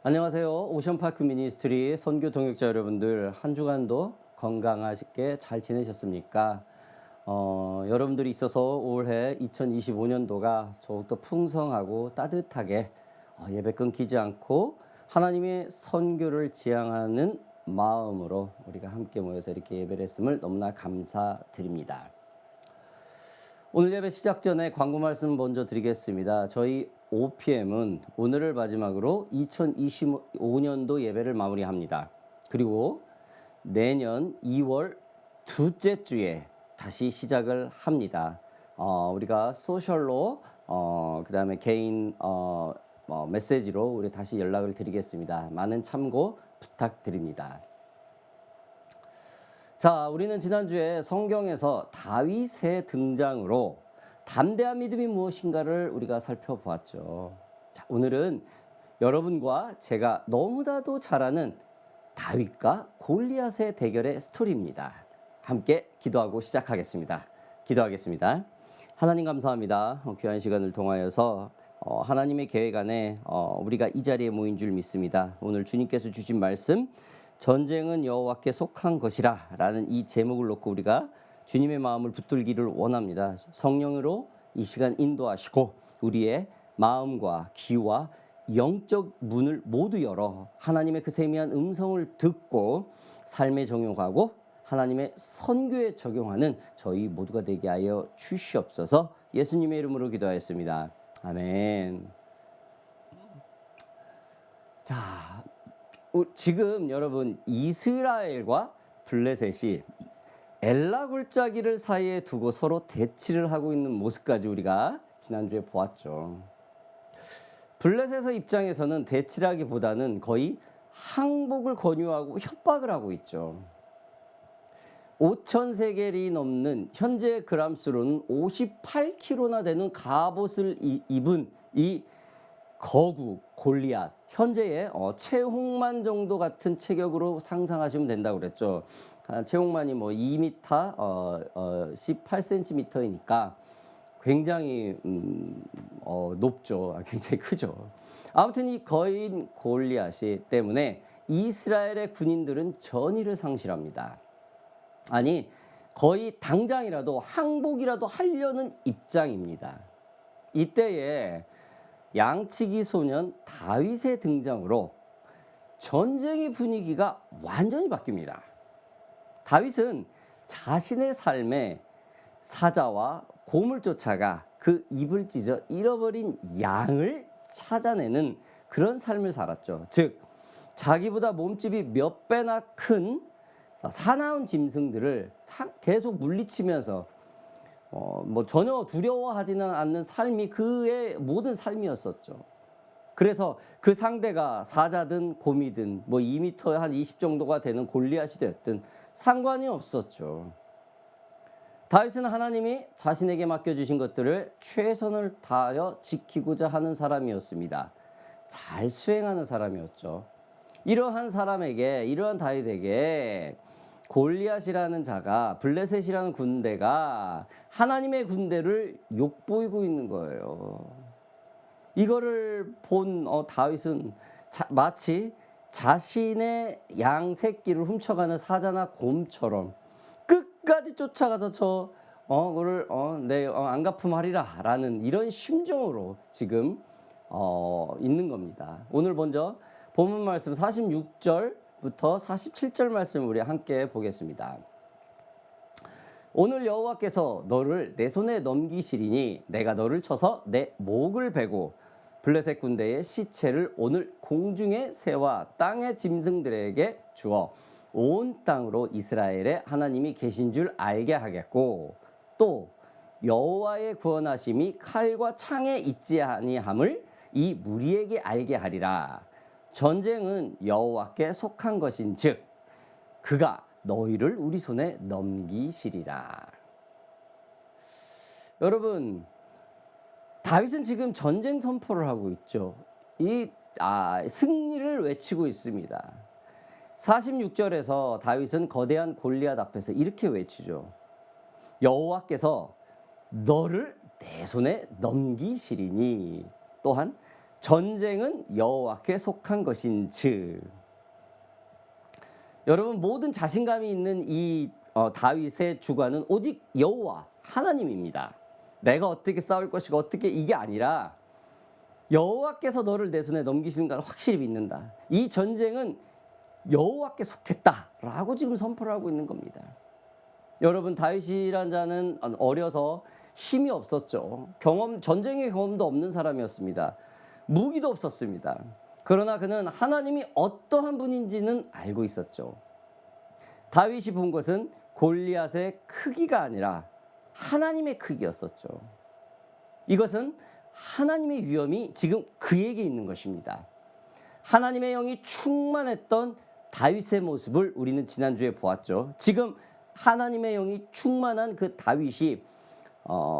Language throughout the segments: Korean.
안녕하세요. 오션파크 미니스트리 선교 동역자 여러분들, 한 주간도 건강하게 잘 지내셨습니까? 여러분들이 있어서 올해 2025년도가 더욱더 풍성하고 따뜻하게 예배 끊기지 않고 하나님의 선교를 지향하는 마음으로 우리가 함께 모여서 이렇게 예배를 했음을 너무나 감사드립니다. 오늘 예배 시작 전에 광고 말씀 먼저 드리겠습니다. 저희 OPM은 오늘을 마지막으로 2025년도 예배를 마무리합니다. 그리고 내년 2월 둘째 주에 다시 시작을 합니다. 우리가 소셜로 그다음에 개인 메시지로 우리 다시 연락을 드리겠습니다. 많은 참고 부탁드립니다. 자, 우리는 지난주에 성경에서 다윗의 등장으로 담대한 믿음이 무엇인가를 우리가 살펴보았죠. 자, 오늘은 여러분과 제가 너무나도 잘 아는 다윗과 골리앗의 대결의 스토리입니다. 함께 기도하고 시작하겠습니다. 기도하겠습니다. 하나님 감사합니다. 귀한 시간을 통하여서 하나님의 계획 안에 우리가 이 자리에 모인 줄 믿습니다. 오늘 주님께서 주신 말씀, 전쟁은 여호와께 속한 것이라 라는 이 제목을 놓고 우리가 주님의 마음을 붙들기를 원합니다. 성령으로 이 시간 인도하시고 우리의 마음과 귀와 영적 문을 모두 열어 하나님의 그 세미한 음성을 듣고 삶에 적용하고 하나님의 선교에 적용하는 저희 모두가 되게 하여 주시옵소서. 예수님의 이름으로 기도하였습니다. 아멘. 자, 지금 여러분 이스라엘과 블레셋이 엘라 골짜기를 사이에 두고 서로 대치를 하고 있는 모습까지 우리가 지난주에 보았죠. 블레셋의 입장에서는 대치라기보다는 거의 항복을 권유하고 협박을 하고 있죠. 5,000세겔이 넘는 현재 그람수로는 58kg나 되는 갑옷을 입은 이 거구 골리앗, 현재의 최홍만 정도 같은 체격으로 상상하시면 된다고 그랬죠. 최홍만이 2m 18cm이니까 굉장히 높죠. 굉장히 크죠. 아무튼 이 거인 골리앗이 때문에 이스라엘의 군인들은 전의를 상실합니다. 아니, 거의 당장이라도 항복이라도 하려는 입장입니다. 이때에 양치기 소년 다윗의 등장으로 전쟁의 분위기가 완전히 바뀝니다. 다윗은 자신의 삶에 사자와 곰을 쫓아가 그 입을 찢어 잃어버린 양을 찾아내는 그런 삶을 살았죠. 즉 자기보다 몸집이 몇 배나 큰 사나운 짐승들을 계속 물리치면서 전혀 두려워하지는 않는 삶이 그의 모든 삶이었었죠. 그래서 그 상대가 사자든 곰이든 2m 한 20 정도가 되는 골리앗이 되었든 상관이 없었죠. 다윗은 하나님이 자신에게 맡겨주신 것들을 최선을 다하여 지키고자 하는 사람이었습니다. 잘 수행하는 사람이었죠. 이러한 다윗에게 골리앗이라는 자가, 블레셋이라는 군대가 하나님의 군대를 욕보이고 있는 거예요. 이거를 본 다윗은 마치 자신의 양 새끼를 훔쳐가는 사자나 곰처럼 끝까지 쫓아가서 그거를 안갚음하리라 라는 이런 심정으로 지금 있는 겁니다. 오늘 먼저 본문 말씀 46절부터 47절 말씀 우리 함께 보겠습니다. 오늘 여호와께서 너를 내 손에 넘기시리니 내가 너를 쳐서 내 목을 베고 블레셋 군대의 시체를 오늘 공중의 새와 땅의 짐승들에게 주어 온 땅으로 이스라엘의 하나님이 계신 줄 알게 하겠고 또 여호와의 구원하심이 칼과 창에 있지 아니함을 이 무리에게 알게 하리라. 전쟁은 여호와께 속한 것인즉 그가 너희를 우리 손에 넘기시리라. 여러분, 다윗은 지금 전쟁 선포를 하고 있죠. 승리를 외치고 있습니다. 46절에서 다윗은 거대한 골리앗 앞에서 이렇게 외치죠. 여호와께서 너를 내 손에 넘기시리니 또한 전쟁은 여호와께 속한 것인즉. 여러분, 모든 자신감이 있는 이 다윗의 주관은 오직 여호와 하나님입니다. 내가 어떻게 싸울 것이고 어떻게, 이게 아니라 여호와께서 너를 내 손에 넘기시는 걸 확실히 믿는다. 이 전쟁은 여호와께 속했다라고 지금 선포를 하고 있는 겁니다. 여러분, 다윗이란 자는 어려서 힘이 없었죠. 전쟁의 경험도 없는 사람이었습니다. 무기도 없었습니다. 그러나 그는 하나님이 어떠한 분인지는 알고 있었죠. 다윗이 본 것은 골리앗의 크기가 아니라 하나님의 크기였었죠. 이것은 하나님의 위엄이 지금 그에게 있는 것입니다. 하나님의 영이 충만했던 다윗의 모습을 우리는 지난주에 보았죠. 지금 하나님의 영이 충만한 그 다윗이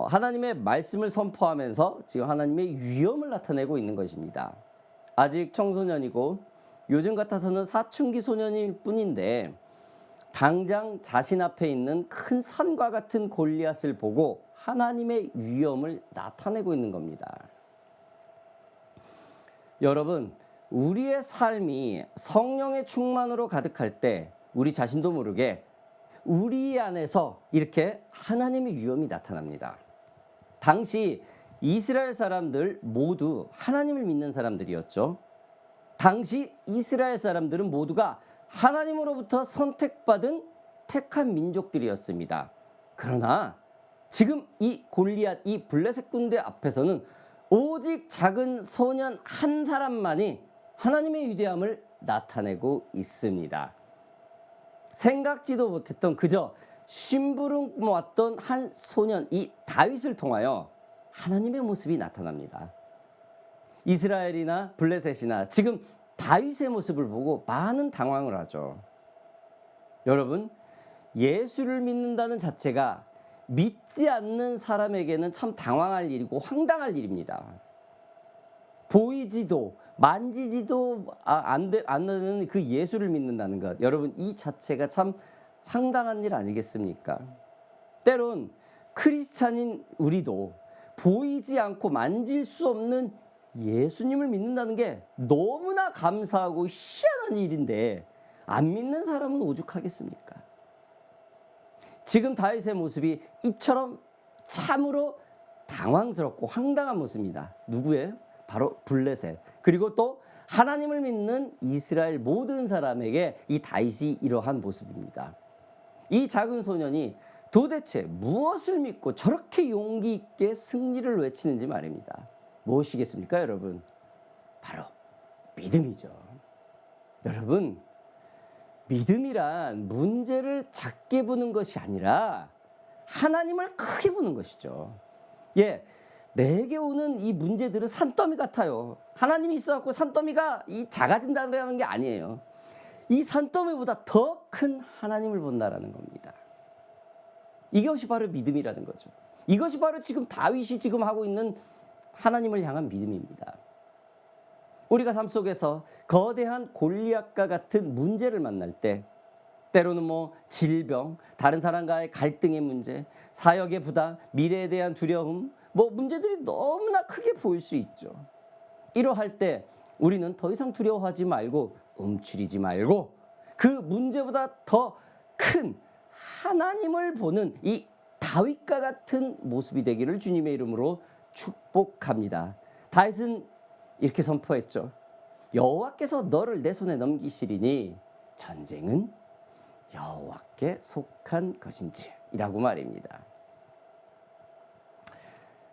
하나님의 말씀을 선포하면서 지금 하나님의 위엄을 나타내고 있는 것입니다. 아직 청소년이고 요즘 같아서는 사춘기 소년일 뿐인데 당장 자신 앞에 있는 큰 산과 같은 골리앗을 보고 하나님의 위엄을 나타내고 있는 겁니다. 여러분, 우리의 삶이 성령의 충만으로 가득할 때 우리 자신도 모르게 우리 안에서 이렇게 하나님의 위엄이 나타납니다. 당시 이스라엘 사람들 모두 하나님을 믿는 사람들이었죠. 당시 이스라엘 사람들은 모두가 하나님으로부터 선택받은 택한 민족들이었습니다. 그러나 지금 이 골리앗, 이 블레셋 군대 앞에서는 오직 작은 소년 한 사람만이 하나님의 위대함을 나타내고 있습니다. 생각지도 못했던 그저 심부름 왔던 한 소년, 이 다윗을 통하여 하나님의 모습이 나타납니다. 이스라엘이나 블레셋이나 지금 다윗의 모습을 보고 많은 당황을 하죠. 여러분, 예수를 믿는다는 자체가 믿지 않는 사람에게는 참 당황할 일이고 황당할 일입니다. 보이지도 만지지도 않는 그 예수를 믿는다는 것, 여러분, 이 자체가 참 황당한 일 아니겠습니까? 때론 크리스찬인 우리도 보이지 않고 만질 수 없는 예수님을 믿는다는 게 너무나 감사하고 희한한 일인데 안 믿는 사람은 오죽하겠습니까? 지금 다윗의 모습이 이처럼 참으로 당황스럽고 황당한 모습입니다. 누구예요? 바로 블레셋. 그리고 또 하나님을 믿는 이스라엘 모든 사람에게 이 다윗이 이러한 모습입니다. 이 작은 소년이 도대체 무엇을 믿고 저렇게 용기 있게 승리를 외치는지 말입니다. 무엇이겠습니까, 여러분? 바로 믿음이죠. 여러분, 믿음이란 문제를 작게 보는 것이 아니라 하나님을 크게 보는 것이죠. 예, 내게 오는 이 문제들은 산더미 같아요. 하나님이 있어갖고 산더미가 작아진다는 게 아니에요. 이 산더미보다 더 큰 하나님을 본다라는 겁니다. 이것이 바로 믿음이라는 거죠. 이것이 바로 지금 다윗이 지금 하고 있는 하나님을 향한 믿음입니다. 우리가 삶 속에서 거대한 골리앗과 같은 문제를 만날 때, 때로는 질병, 다른 사람과의 갈등의 문제, 사역의 부담, 미래에 대한 두려움, 문제들이 너무나 크게 보일 수 있죠. 이러할 때 우리는 더 이상 두려워하지 말고 움츠리지 말고 그 문제보다 더 큰 하나님을 보는 이 다윗과 같은 모습이 되기를 주님의 이름으로 축복합니다. 다윗은 이렇게 선포했죠. 여호와께서 너를 내 손에 넘기시리니 전쟁은 여호와께 속한 것인지 이라고 말입니다.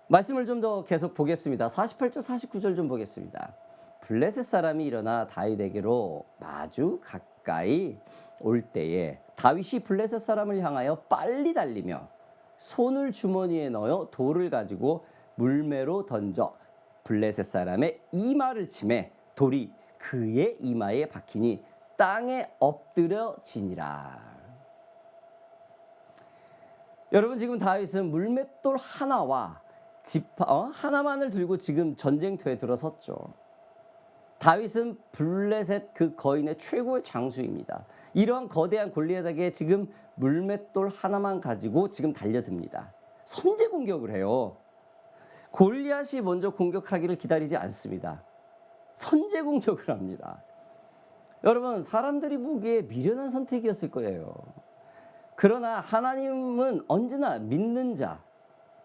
말씀을 좀 더 계속 보겠습니다. 48절 49절 좀 보겠습니다. 블레셋 사람이 일어나 다윗에게로 마주 가까이 올 때에 다윗이 블레셋 사람을 향하여 빨리 달리며 손을 주머니에 넣어 돌을 가지고 물매로 던져 블레셋 사람의 이마를 치매 돌이 그의 이마에 박히니 땅에 엎드려지니라. 여러분, 지금 다윗은 물맷돌 하나와 지파 하나만을 들고 지금 전쟁터에 들어섰죠. 다윗은 블레셋 그 거인의 최고의 장수입니다. 이러한 거대한 골리앗에게 지금 물맷돌 하나만 가지고 지금 달려듭니다. 선제 공격을 해요. 골리앗이 먼저 공격하기를 기다리지 않습니다. 선제 공격을 합니다. 여러분, 사람들이 보기에 미련한 선택이었을 거예요. 그러나 하나님은 언제나 믿는 자,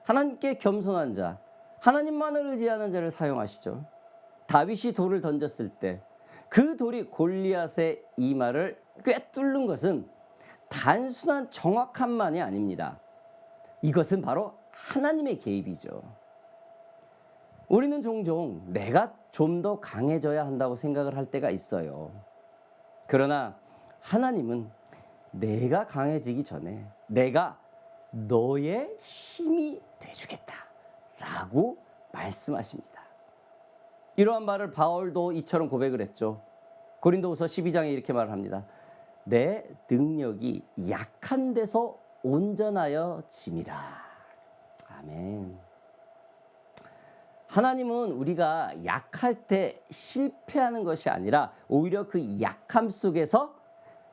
하나님께 겸손한 자, 하나님만을 의지하는 자를 사용하시죠. 다윗이 돌을 던졌을 때 그 돌이 골리앗의 이마를 꿰뚫는 것은 단순한 정확함만이 아닙니다. 이것은 바로 하나님의 개입이죠. 우리는 종종 내가 좀 더 강해져야 한다고 생각을 할 때가 있어요. 그러나 하나님은 내가 강해지기 전에 내가 너의 힘이 돼주겠다 라고 말씀하십니다. 이러한 말을 바울도 이처럼 고백을 했죠. 고린도후서 12장에 이렇게 말을 합니다. 내 능력이 약한 데서 온전하여 짐이라. 아멘. 하나님은 우리가 약할 때 실패하는 것이 아니라 오히려 그 약함 속에서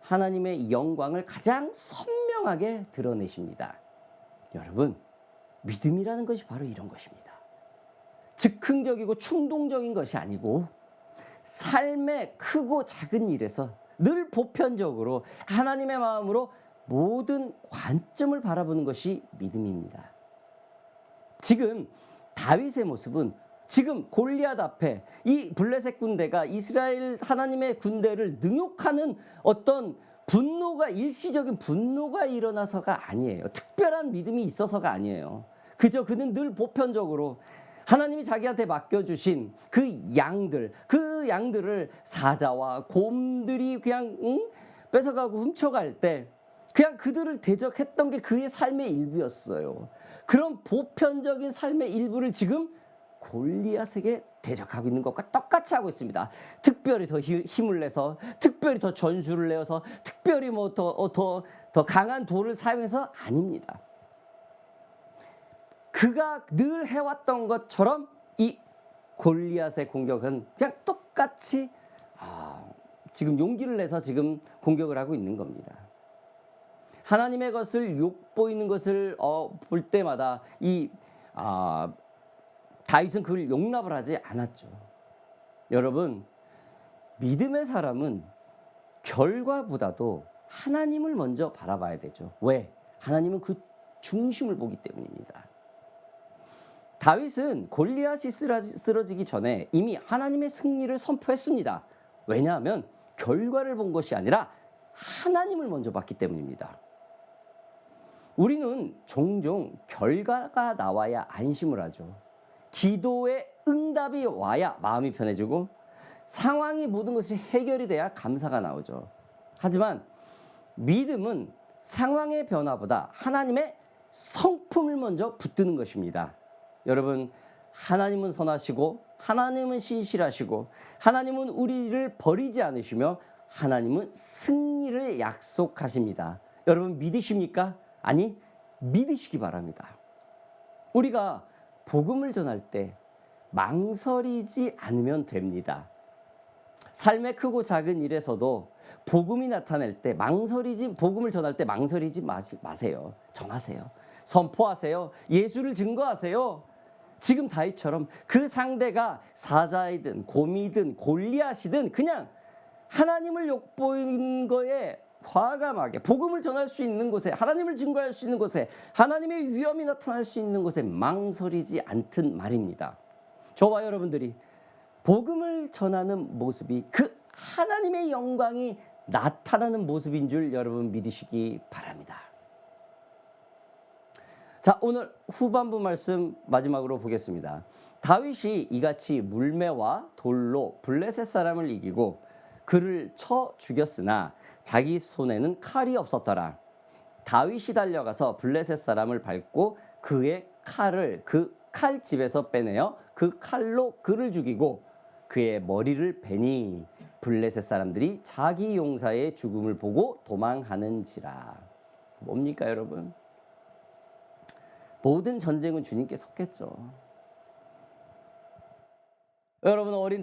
하나님의 영광을 가장 선명하게 드러내십니다. 여러분, 믿음이라는 것이 바로 이런 것입니다. 즉흥적이고 충동적인 것이 아니고 삶의 크고 작은 일에서 늘 보편적으로 하나님의 마음으로 모든 관점을 바라보는 것이 믿음입니다. 지금 다윗의 모습은 지금 골리앗 앞에 이 블레셋 군대가 이스라엘 하나님의 군대를 능욕하는 어떤 분노가, 일시적인 분노가 일어나서가 아니에요. 특별한 믿음이 있어서가 아니에요. 그저 그는 늘 보편적으로 하나님이 자기한테 맡겨주신 그 양들을 사자와 곰들이 그냥 뺏어가고 훔쳐갈 때 그냥 그들을 대적했던 게 그의 삶의 일부였어요. 그런 보편적인 삶의 일부를 지금 골리앗에게 대적하고 있는 것과 똑같이 하고 있습니다. 특별히 더 힘을 내서, 특별히 더 전술을 내어서, 특별히 더 강한 돌을 사용해서 아닙니다. 그가 늘 해왔던 것처럼 이 골리앗의 공격은 그냥 똑같이 지금 용기를 내서 지금 공격을 하고 있는 겁니다. 하나님의 것을 욕보이는 것을 볼 때마다 다윗은 그걸 용납을 하지 않았죠. 여러분, 믿음의 사람은 결과보다도 하나님을 먼저 바라봐야 되죠. 왜? 하나님은 그 중심을 보기 때문입니다. 다윗은 골리앗이 쓰러지기 전에 이미 하나님의 승리를 선포했습니다. 왜냐하면 결과를 본 것이 아니라 하나님을 먼저 봤기 때문입니다. 우리는 종종 결과가 나와야 안심을 하죠. 기도의 응답이 와야 마음이 편해지고 상황이 모든 것이 해결이 돼야 감사가 나오죠. 하지만 믿음은 상황의 변화보다 하나님의 성품을 먼저 붙드는 것입니다. 여러분, 하나님은 선하시고 하나님은 신실하시고 하나님은 우리를 버리지 않으시며 하나님은 승리를 약속하십니다. 여러분, 믿으십니까? 아니, 믿으시기 바랍니다. 우리가 복음을 전할 때 망설이지 않으면 됩니다. 삶의 크고 작은 일에서도 복음이 나타날 때 복음을 전할 때 망설이지 마세요. 전하세요. 선포하세요. 예수를 증거하세요. 지금 다윗처럼 그 상대가 사자이든 곰이든 골리앗이든 그냥 하나님을 욕보인 거에 과감하게 복음을 전할 수 있는 곳에, 하나님을 증거할 수 있는 곳에, 하나님의 위엄이 나타날 수 있는 곳에 망설이지 않든 말입니다. 저와 여러분들이 복음을 전하는 모습이 그 하나님의 영광이 나타나는 모습인 줄 여러분 믿으시기 바랍니다. 자, 오늘 후반부 말씀 마지막으로 보겠습니다. 다윗이 이같이 물매와 돌로 블레셋 사람을 이기고 그를 쳐 죽였으나 자기 손에는 칼이 없었더라. 다윗이 달려가서 블레셋 사람을 밟고 그의 칼을 그 칼집에서 빼내어 그 칼로 그를 죽이고 그의 머리를 베니 블레셋 사람들이 자기 용사의 죽음을 보고 도망하는지라. 뭡니까, 여러분? 모든 전쟁은 주님께 속했죠. 여러분, 어린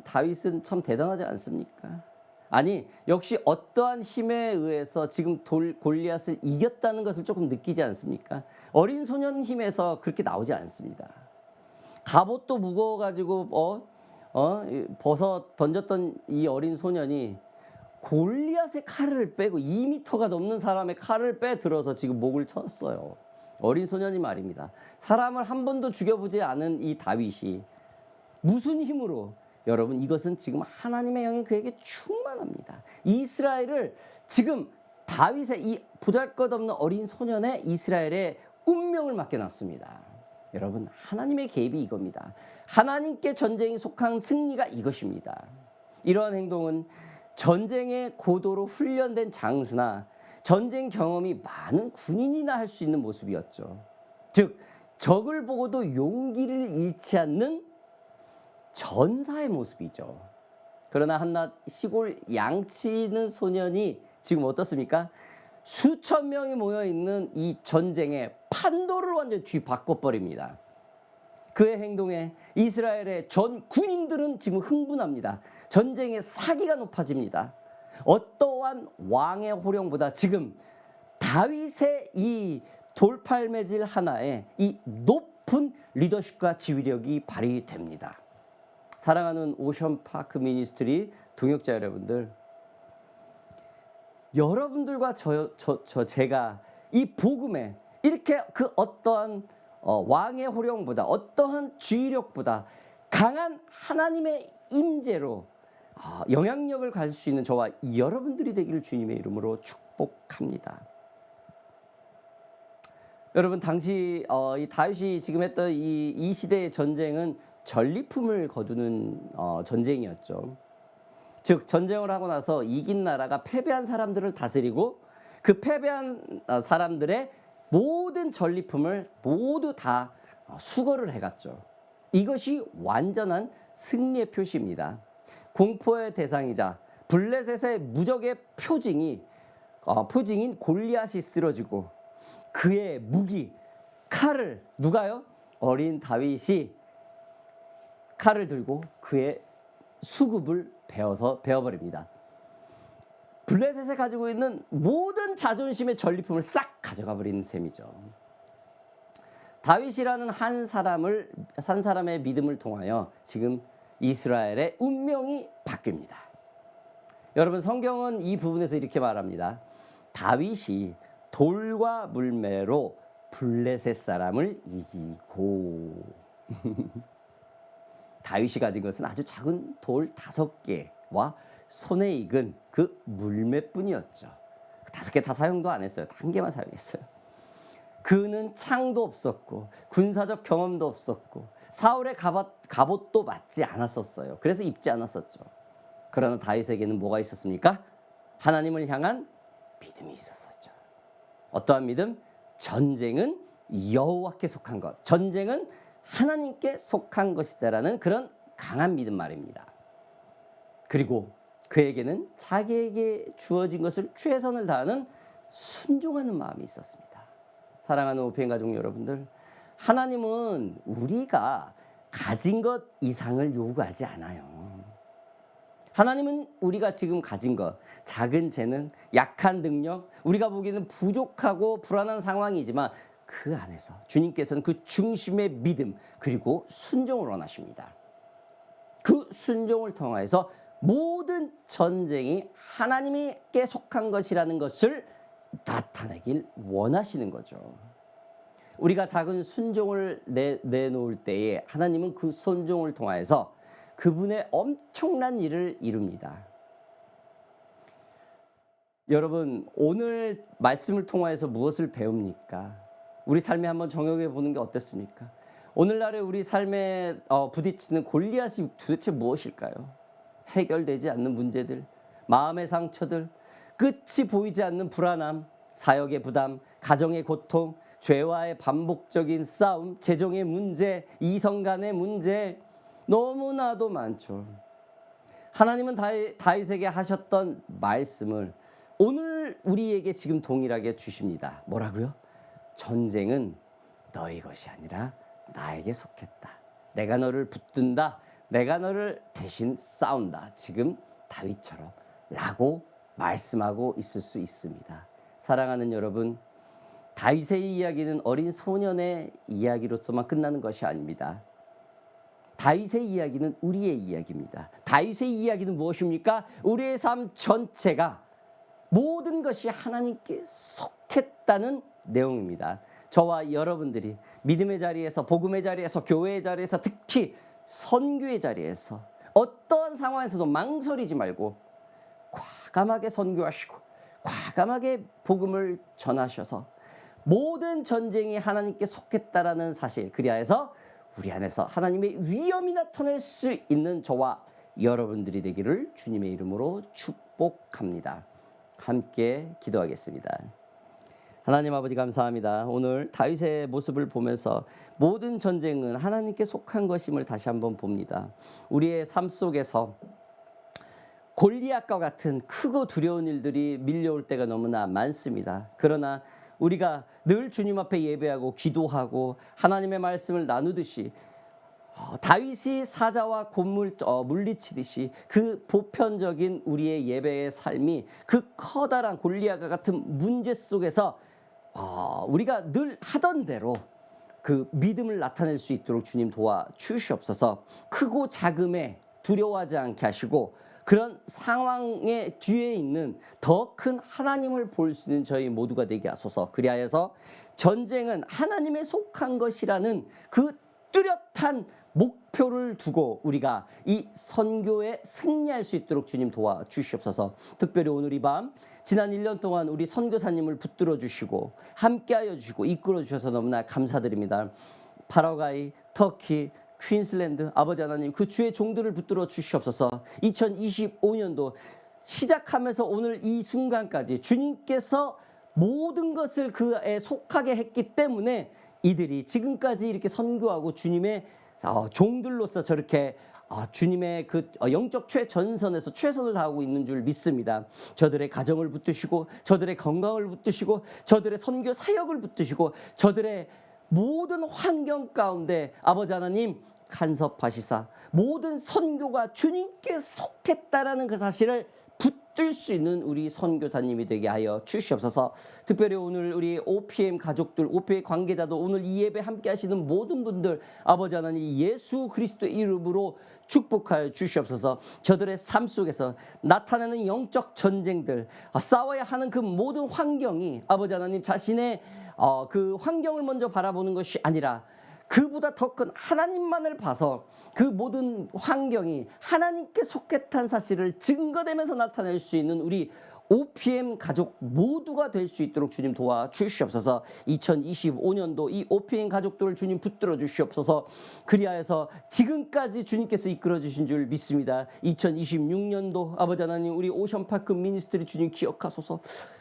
다윗은 참 대단하지 않습니까? 아니, 역시 어떠한 힘에 의해서 지금 골리앗을 이겼다는 것을 조금 느끼지 않습니까? 어린 소년 힘에서 그렇게 나오지 않습니다. 갑옷도 무거워가지고 버섯 던졌던 이 어린 소년이 골리앗의 칼을 빼고 2미터가 넘는 사람의 칼을 빼들어서 지금 목을 쳤어요. 어린 소년이 말입니다. 사람을 한 번도 죽여보지 않은 이 다윗이 무슨 힘으로? 여러분, 이것은 지금 하나님의 영이 그에게 충만합니다. 이스라엘을 지금 다윗의 이 보잘것없는 어린 소년의 이스라엘의 운명을 맡겨놨습니다. 여러분, 하나님의 개입이 이겁니다. 하나님께 전쟁이 속한 승리가 이것입니다. 이러한 행동은 전쟁에 고도로 훈련된 장수나 전쟁 경험이 많은 군인이나 할 수 있는 모습이었죠. 즉, 적을 보고도 용기를 잃지 않는 전사의 모습이죠. 그러나 한낱 시골 양치는 소년이 지금 어떻습니까? 수천 명이 모여있는 이 전쟁의 판도를 완전히 뒤바꿔버립니다. 그의 행동에 이스라엘의 전 군인들은 지금 흥분합니다. 전쟁의 사기가 높아집니다. 어떠한 왕의 호령보다 지금 다윗의 이 돌팔매질 하나에 이 높은 리더십과 지휘력이 발휘됩니다. 사랑하는 오션파크 미니스트리 동역자 여러분들, 여러분들과 제가 이 복음에 이렇게 그 어떠한 왕의 호령보다 어떠한 주의력보다 강한 하나님의 임재로 영향력을 가질 수 있는 저와 여러분들이 되기를 주님의 이름으로 축복합니다. 여러분, 당시 이 다윗이 지금 했던 이 시대의 전쟁은 전리품을 거두는 전쟁이었죠. 즉, 전쟁을 하고 나서 이긴 나라가 패배한 사람들을 다스리고 그 패배한 사람들의 모든 전리품을 모두 다 수거를 해갔죠. 이것이 완전한 승리의 표시입니다. 공포의 대상이자 블레셋의 무적의 표징인 골리앗이 쓰러지고 그의 무기 칼을 누가요? 어린 다윗이 칼을 들고 그의 수급을 베어버립니다. 블레셋에 가지고 있는 모든 자존심의 전리품을 싹 가져가 버리는 셈이죠. 다윗이라는 한 사람의 믿음을 통하여 지금 이스라엘의 운명이 바뀝니다. 여러분, 성경은 이 부분에서 이렇게 말합니다. 다윗이 돌과 물매로 블레셋 사람을 이기고 다윗이 가진 것은 아주 작은 돌 5개와 손에 익은 그 물매뿐이었죠. 5개 다 사용도 안 했어요. 한 개만 사용했어요. 그는 창도 없었고 군사적 경험도 없었고 사울의 갑옷도 맞지 않았었어요. 그래서 입지 않았었죠. 그러나 다윗에게는 뭐가 있었습니까? 하나님을 향한 믿음이 있었었죠. 어떠한 믿음? 전쟁은 여호와께 속한 것, 전쟁은 하나님께 속한 것이다라는 그런 강한 믿음 말입니다. 그리고 그에게는 자기에게 주어진 것을 최선을 다하는 순종하는 마음이 있었습니다. 사랑하는 오피엔 가족 여러분들, 하나님은 우리가 가진 것 이상을 요구하지 않아요. 하나님은 우리가 지금 가진 것, 작은 재능, 약한 능력, 우리가 보기에는 부족하고 불안한 상황이지만 그 안에서 주님께서는 그 중심의 믿음 그리고 순종을 원하십니다. 그 순종을 통해서 모든 전쟁이 하나님께 속한 것이라는 것을 나타내길 원하시는 거죠. 우리가 작은 순종을 내놓을 때에 하나님은 그 순종을 통해서 그분의 엄청난 일을 이룹니다. 여러분, 오늘 말씀을 통해서 무엇을 배웁니까? 우리 삶에 한번 정역해 보는 게 어떻습니까? 오늘날의 우리 삶에 부딪히는 골리앗이 도대체 무엇일까요? 해결되지 않는 문제들, 마음의 상처들, 끝이 보이지 않는 불안함, 사역의 부담, 가정의 고통, 죄와의 반복적인 싸움, 재정의 문제, 이성 간의 문제, 너무나도 많죠. 하나님은 다윗에게 하셨던 말씀을 오늘 우리에게 지금 동일하게 주십니다. 뭐라고요? 전쟁은 너희 것이 아니라 나에게 속했다. 내가 너를 붙든다. 내가 너를 대신 싸운다. 지금 다윗처럼 라고 말씀하고 있을 수 있습니다. 사랑하는 여러분, 다윗의 이야기는 어린 소년의 이야기로서만 끝나는 것이 아닙니다. 다윗의 이야기는 우리의 이야기입니다. 다윗의 이야기는 무엇입니까? 우리의 삶 전체가 모든 것이 하나님께 속했다는 내용입니다. 저와 여러분들이 믿음의 자리에서, 복음의 자리에서, 교회의 자리에서, 특히 선교의 자리에서 어떠한 상황에서도 망설이지 말고 과감하게 선교하시고 과감하게 복음을 전하셔서 모든 전쟁이 하나님께 속했다라는 사실, 그리하여서 우리 안에서 하나님의 위엄이 나타날 수 있는 저와 여러분들이 되기를 주님의 이름으로 축복합니다. 함께 기도하겠습니다. 하나님 아버지 감사합니다. 오늘 다윗의 모습을 보면서 모든 전쟁은 하나님께 속한 것임을 다시 한번 봅니다. 우리의 삶 속에서 골리앗과 같은 크고 두려운 일들이 밀려올 때가 너무나 많습니다. 그러나 우리가 늘 주님 앞에 예배하고 기도하고 하나님의 말씀을 나누듯이 다윗이 사자와 곰을 물리치듯이 그 보편적인 우리의 예배의 삶이 그 커다란 골리앗과 같은 문제 속에서 우리가 늘 하던 대로 그 믿음을 나타낼 수 있도록 주님 도와주시옵소서. 크고 작음에 두려워하지 않게 하시고 그런 상황의 뒤에 있는 더 큰 하나님을 볼 수 있는 저희 모두가 되게 하소서. 그리하여서 전쟁은 하나님에 속한 것이라는 그 뚜렷한 목표를 두고 우리가 이 선교에 승리할 수 있도록 주님 도와주시옵소서. 특별히 오늘 이 밤 지난 1년 동안 우리 선교사님을 붙들어 주시고 함께하여 주시고 이끌어 주셔서 너무나 감사드립니다. 파라과이, 터키, 퀸슬랜드 아버지 하나님 그 주의 종들을 붙들어 주시옵소서. 2025년도 시작하면서 오늘 이 순간까지 주님께서 모든 것을 그에 속하게 했기 때문에 이들이 지금까지 이렇게 선교하고 주님의 종들로서 저렇게 주님의 그 영적 최전선에서 최선을 다하고 있는 줄 믿습니다. 저들의 가정을 붙드시고 저들의 건강을 붙드시고 저들의 선교 사역을 붙드시고 저들의 모든 환경 가운데 아버지 하나님 간섭하시사 모든 선교가 주님께 속했다라는 그 사실을 붙들 수 있는 우리 선교사님이 되게 하여 주시옵소서. 특별히 오늘 우리 OPM 가족들, OPM 관계자도 오늘 이 예배 함께 하시는 모든 분들 아버지 하나님 예수 그리스도의 이름으로 축복하여 주시옵소서. 저들의 삶 속에서 나타나는 영적 전쟁들, 싸워야 하는 그 모든 환경이 아버지 하나님 자신의 그 환경을 먼저 바라보는 것이 아니라 그보다 더 큰 하나님만을 봐서 그 모든 환경이 하나님께 속했다는 사실을 증거되면서 나타낼 수 있는 우리 OPM 가족 모두가 될 수 있도록 주님 도와주시옵소서. 2025년도 이 OPM 가족들을 주님 붙들어 주시옵소서. 그리하여서 지금까지 주님께서 이끌어 주신 줄 믿습니다. 2026년도 아버지 하나님 우리 오션파크 미니스트리 주님 기억하소서.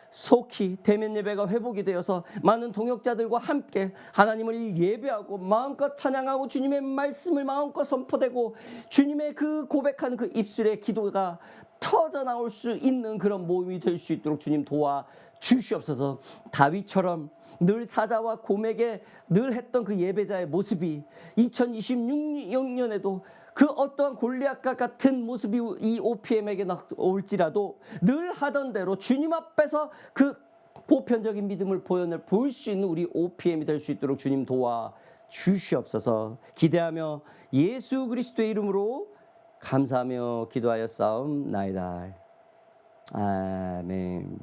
속히 대면 예배가 회복이 되어서 많은 동역자들과 함께 하나님을 예배하고 마음껏 찬양하고 주님의 말씀을 마음껏 선포되고 주님의 그 고백하는 그 입술의 기도가 터져 나올 수 있는 그런 모임이 될 수 있도록 주님 도와주시옵소서. 다윗처럼 늘 사자와 곰에게 늘 했던 그 예배자의 모습이 2026년에도 그 어떠한 골리앗과 같은 모습이 이 OPM에게 올지라도 늘 하던 대로 주님 앞에서 그 보편적인 믿음을 볼 수 있는 우리 OPM이 될 수 있도록 주님 도와주시옵소서. 기대하며 예수 그리스도의 이름으로 감사하며 기도하여 싸움나이다. 아멘.